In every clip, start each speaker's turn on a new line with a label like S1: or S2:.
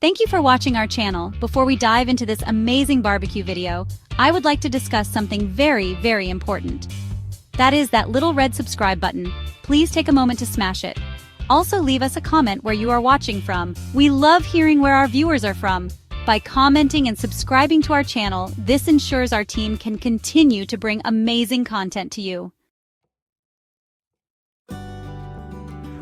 S1: Thank you for watching our channel. Before we dive into this amazing barbecue video, I would like to discuss something very important. That is that little red subscribe button. Please take a moment to smash it. Also leave us a comment where you are watching from. We love hearing where our viewers are from. By commenting and subscribing to our channel, this ensures our team can continue to bring amazing content to you.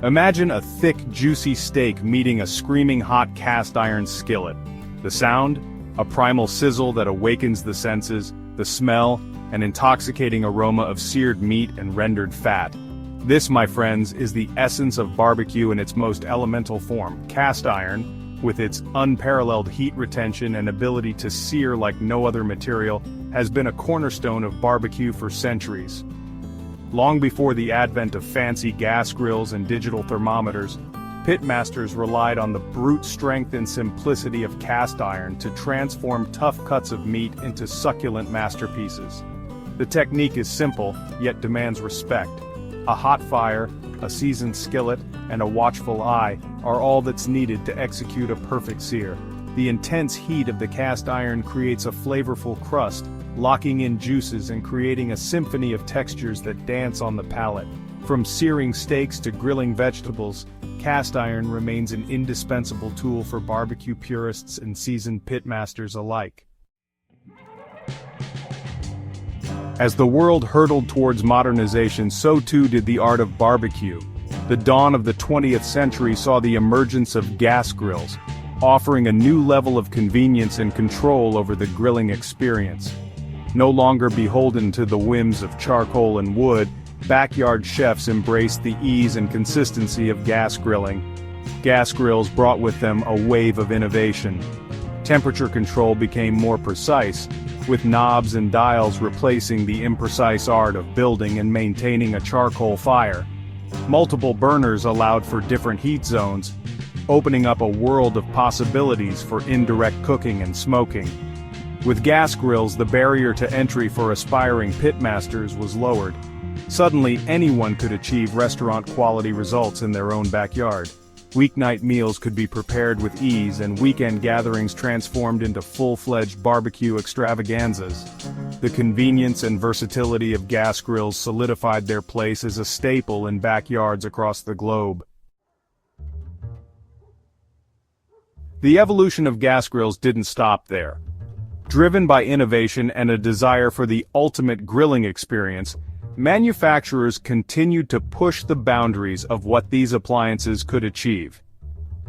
S2: Imagine a thick, juicy steak meeting a screaming hot cast iron skillet. The sound? A primal sizzle that awakens the senses. The smell? An intoxicating aroma of seared meat and rendered fat. This, my friends, is the essence of barbecue in its most elemental form. Cast iron, with its unparalleled heat retention and ability to sear like no other material, has been a cornerstone of barbecue for centuries. Long before the advent of fancy gas grills and digital thermometers, pitmasters relied on the brute strength and simplicity of cast iron to transform tough cuts of meat into succulent masterpieces. The technique is simple, yet demands respect. A hot fire, a seasoned skillet, and a watchful eye are all that's needed to execute a perfect sear. The intense heat of the cast iron creates a flavorful crust, locking in juices and creating a symphony of textures that dance on the palate. From searing steaks to grilling vegetables, cast iron remains an indispensable tool for barbecue purists and seasoned pitmasters alike. As the world hurtled towards modernization, so too did the art of barbecue. The dawn of the 20th century saw the emergence of gas grills, offering a new level of convenience and control over the grilling experience. No longer beholden to the whims of charcoal and wood, backyard chefs embraced the ease and consistency of gas grilling. Gas grills brought with them a wave of innovation. Temperature control became more precise, with knobs and dials replacing the imprecise art of building and maintaining a charcoal fire. Multiple burners allowed for different heat zones, opening up a world of possibilities for indirect cooking and smoking. With gas grills, the barrier to entry for aspiring pitmasters was lowered. Suddenly, anyone could achieve restaurant-quality results in their own backyard. Weeknight meals could be prepared with ease, and weekend gatherings transformed into full-fledged barbecue extravaganzas. The convenience and versatility of gas grills solidified their place as a staple in backyards across the globe. The evolution of gas grills didn't stop there. Driven by innovation and a desire for the ultimate grilling experience, manufacturers continued to push the boundaries of what these appliances could achieve.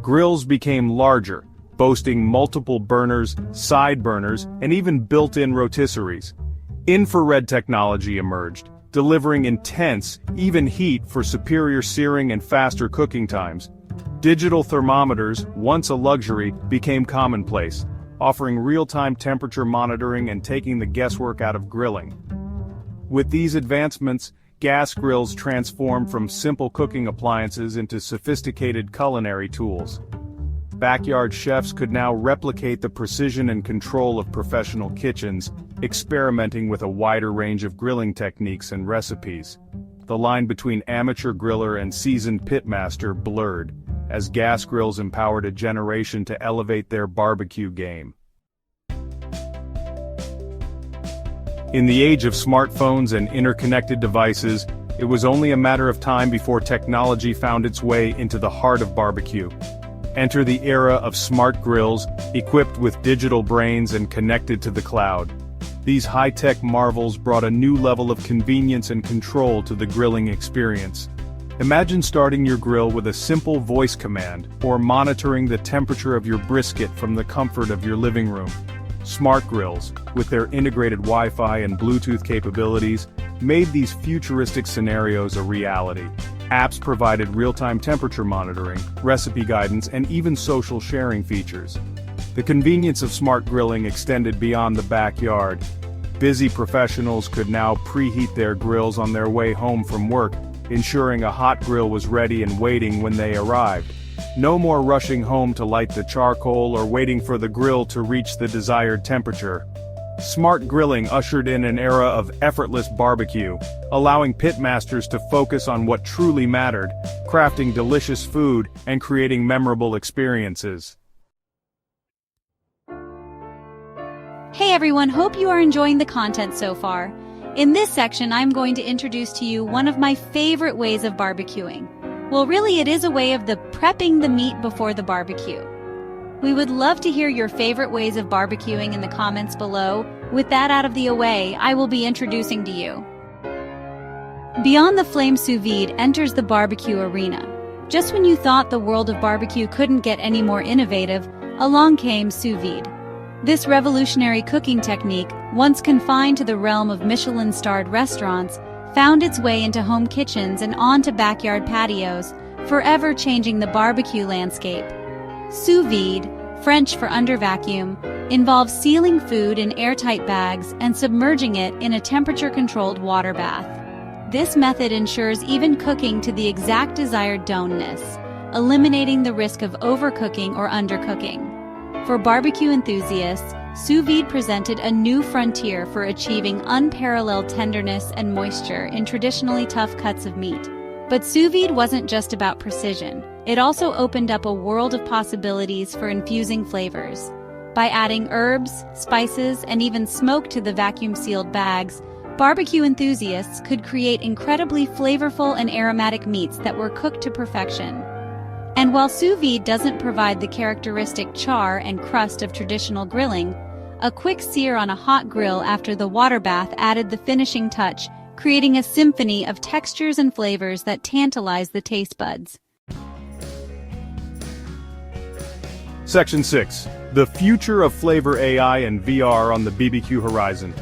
S2: Grills became larger, boasting multiple burners, side burners, and even built-in rotisseries. Infrared technology emerged, delivering intense, even heat for superior searing and faster cooking times. Digital thermometers, once a luxury, became commonplace, offering real-time temperature monitoring and taking the guesswork out of grilling. With these advancements, gas grills transformed from simple cooking appliances into sophisticated culinary tools. Backyard chefs could now replicate the precision and control of professional kitchens, experimenting with a wider range of grilling techniques and recipes. The line between amateur griller and seasoned pitmaster blurred, as gas grills empowered a generation to elevate their barbecue game. In the age of smartphones and interconnected devices, it was only a matter of time before technology found its way into the heart of barbecue. Enter the era of smart grills, equipped with digital brains and connected to the cloud. These high-tech marvels brought a new level of convenience and control to the grilling experience. Imagine starting your grill with a simple voice command, or monitoring the temperature of your brisket from the comfort of your living room. Smart grills, with their integrated Wi-Fi and Bluetooth capabilities, made these futuristic scenarios a reality. Apps provided real-time temperature monitoring, recipe guidance, and even social sharing features. The convenience of smart grilling extended beyond the backyard. Busy professionals could now preheat their grills on their way home from work, ensuring a hot grill was ready and waiting when they arrived. No more rushing home to light the charcoal or waiting for the grill to reach the desired temperature. Smart grilling ushered in an era of effortless barbecue, allowing pitmasters to focus on what truly mattered, crafting delicious food and creating memorable experiences.
S1: Hey everyone, hope you are enjoying the content so far. In this section, I'm going to introduce to you one of my favorite ways of barbecuing. Well, really, it is a way of prepping the meat before the barbecue. We would love to hear your favorite ways of barbecuing in the comments below. With that out of the way, I will be introducing to you. Beyond the flame sous vide enters the barbecue arena. Just when you thought the world of barbecue couldn't get any more innovative, along came sous vide. This revolutionary cooking technique, once confined to the realm of Michelin-starred restaurants, found its way into home kitchens and onto backyard patios, forever changing the barbecue landscape. Sous vide, French for under vacuum, involves sealing food in airtight bags and submerging it in a temperature-controlled water bath. This method ensures even cooking to the exact desired doneness, eliminating the risk of overcooking or undercooking. For barbecue enthusiasts, sous vide presented a new frontier for achieving unparalleled tenderness and moisture in traditionally tough cuts of meat. But sous vide wasn't just about precision. It also opened up a world of possibilities for infusing flavors. By adding herbs, spices, and even smoke to the vacuum-sealed bags, barbecue enthusiasts could create incredibly flavorful and aromatic meats that were cooked to perfection. And while sous vide doesn't provide the characteristic char and crust of traditional grilling, a quick sear on a hot grill after the water bath added the finishing touch, creating a symphony of textures and flavors that tantalize the taste buds.
S2: Section 6. The future of flavor AI and VR on the BBQ Horizon.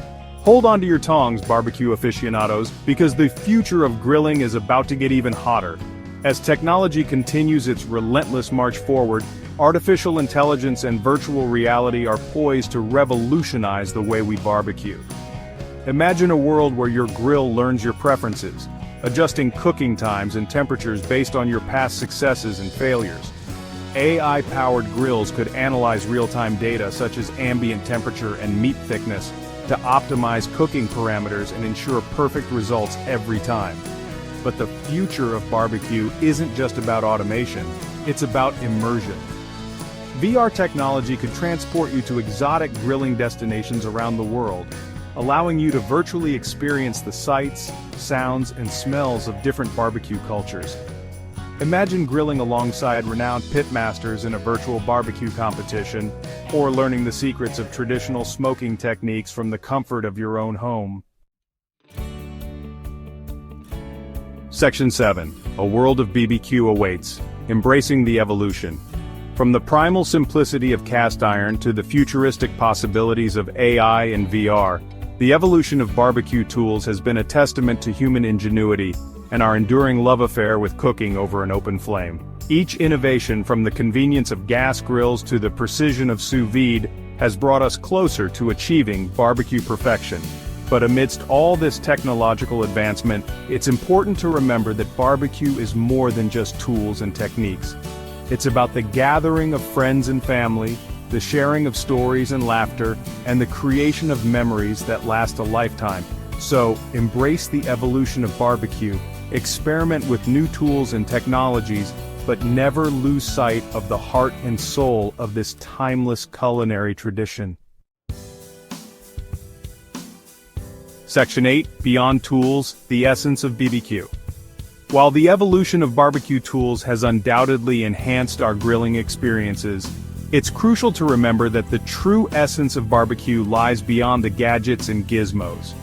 S2: Hold on to your tongs, barbecue aficionados, because the future of grilling is about to get even hotter. As technology continues its relentless march forward, artificial intelligence and virtual reality are poised to revolutionize the way we barbecue. Imagine a world where your grill learns your preferences, adjusting cooking times and temperatures based on your past successes and failures. AI-powered grills could analyze real-time data such as ambient temperature and meat thickness to optimize cooking parameters and ensure perfect results every time. But the future of barbecue isn't just about automation, it's about immersion. VR technology could transport you to exotic grilling destinations around the world, allowing you to virtually experience the sights, sounds, and smells of different barbecue cultures. Imagine grilling alongside renowned pitmasters in a virtual barbecue competition, or learning the secrets of traditional smoking techniques from the comfort of your own home. Section 7. A world of BBQ awaits, embracing the evolution. From the primal simplicity of cast iron to the futuristic possibilities of AI and VR, the evolution of barbecue tools has been a testament to human ingenuity and our enduring love affair with cooking over an open flame. Each innovation, from the convenience of gas grills to the precision of sous vide, has brought us closer to achieving barbecue perfection. But amidst all this technological advancement, it's important to remember that barbecue is more than just tools and techniques. It's about the gathering of friends and family, the sharing of stories and laughter, and the creation of memories that last a lifetime. So, embrace the evolution of barbecue, experiment with new tools and technologies, but never lose sight of the heart and soul of this timeless culinary tradition. Section 8. Beyond Tools, the Essence of BBQ. While the evolution of barbecue tools has undoubtedly enhanced our grilling experiences, it's crucial to remember that the true essence of barbecue lies beyond the gadgets and gizmos.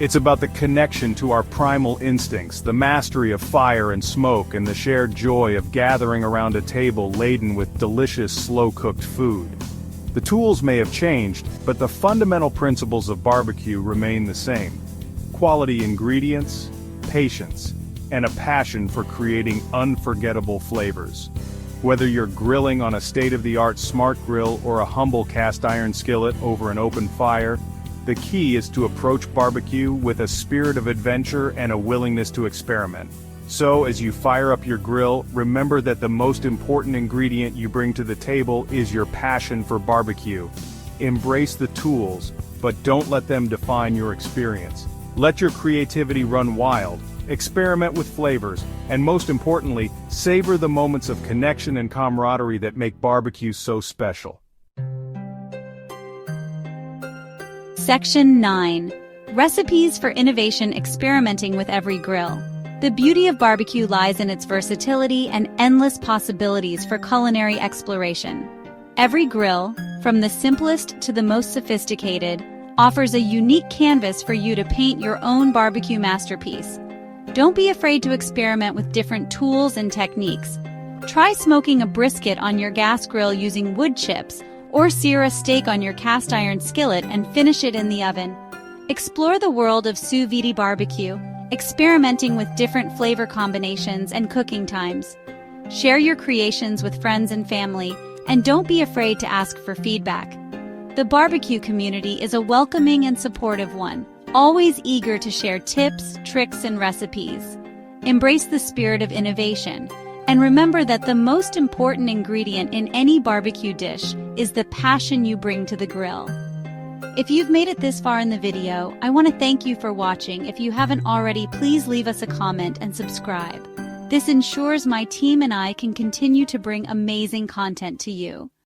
S2: It's about the connection to our primal instincts, the mastery of fire and smoke, and the shared joy of gathering around a table laden with delicious, slow-cooked food. The tools may have changed, but the fundamental principles of barbecue remain the same. Quality ingredients, patience, and a passion for creating unforgettable flavors. Whether you're grilling on a state-of-the-art smart grill or a humble cast iron skillet over an open fire, the key is to approach barbecue with a spirit of adventure and a willingness to experiment. So, as you fire up your grill, remember that the most important ingredient you bring to the table is your passion for barbecue. Embrace the tools, but don't let them define your experience. Let your creativity run wild, experiment with flavors, and most importantly, savor the moments of connection and camaraderie that make barbecue so special.
S1: Section 9. Recipes for Innovation Experimenting with Every Grill. The beauty of barbecue lies in its versatility and endless possibilities for culinary exploration. Every grill, from the simplest to the most sophisticated, offers a unique canvas for you to paint your own barbecue masterpiece. Don't be afraid to experiment with different tools and techniques. Try smoking a brisket on your gas grill using wood chips, or sear a steak on your cast iron skillet and finish it in the oven. Explore the world of Sous Vide barbecue, experimenting with different flavor combinations and cooking times. Share your creations with friends and family, and don't be afraid to ask for feedback. The barbecue community is a welcoming and supportive one, always eager to share tips, tricks, and recipes. Embrace the spirit of innovation, and remember that the most important ingredient in any barbecue dish is the passion you bring to the grill. If you've made it this far in the video, I want to thank you for watching. If you haven't already, please leave us a comment and subscribe. This ensures my team and I can continue to bring amazing content to you.